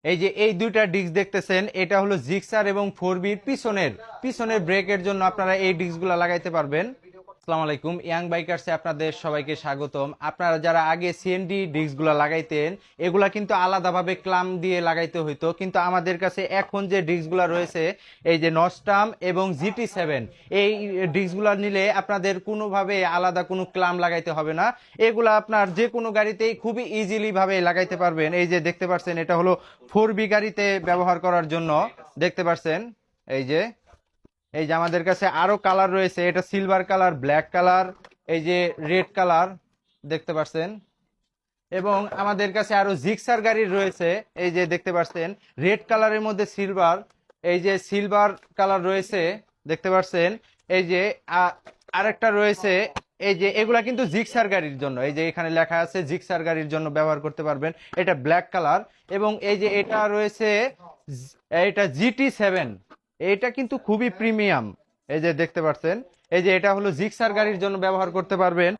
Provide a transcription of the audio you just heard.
এই যে এই দুইটা ডিস্ক দেখতেছেন, এটা হলো জিক্সার এবং 4B পিছনের পিছনের ব্রেকের জন্য আপনারা এই ডিস্কগুলো লাগাইতে পারবেন। আসসালামু আলাইকুম, ইয়াং বাইকার্সে আপনাদের সবাইকে স্বাগতম। আপনারা যারা আগে সিএনডি ডিস্কগুলো লাগাইতেন, এগুলা কিন্তু আলাদাভাবে ক্লাম দিয়ে লাগাইতে হইতো, কিন্তু আমাদের কাছে এখন যে ডিস্কগুলো রয়েছে, এই যে নস্টাম এবং GT7, এই ডিস্কগুলো নিলে আপনাদের কোনোভাবে আলাদা কোনো ক্লাম লাগাইতে হবে না। এগুলা আপনার যে কোনো গাড়িতেই খুবই ইজিলি ভাবে লাগাইতে পারবেন। এই যে দেখতে পাচ্ছেন, এটা হলো 4B গাড়িতে ব্যবহার করার জন্য। দেখতে পাচ্ছেন, এই যে এই যে আমাদের কাছে আরো কালার রয়েছে, এটা সিলভার কালার, ব্ল্যাক কালার, এই যে রেড কালার দেখতে পাচ্ছেন। এবং আমাদের কাছে আরো জিক্সার গাড়ি রয়েছে, এই যে দেখতে পাচ্ছেন রেড কালারের মধ্যে সিলভার, এই যে সিলভার কালার রয়েছে দেখতে পাচ্ছেন। এই যে আরেকটা রয়েছে, এই যে এগুলা কিন্তু জিক্সার গাড়ির জন্য, এই যে এখানে লেখা আছে জিক্সার গাড়ির জন্য ব্যবহার করতে পারবেন। এটা ব্ল্যাক কালার। এবং এই যে এটা রয়েছে, এটা GT7, এটা কিন্তু খুবই প্রিমিয়াম। এই যে দেখতে পাচ্ছেন, এই যে এটা হলো জিক্সার গাড়ির জন্য ব্যবহার করতে পারবেন।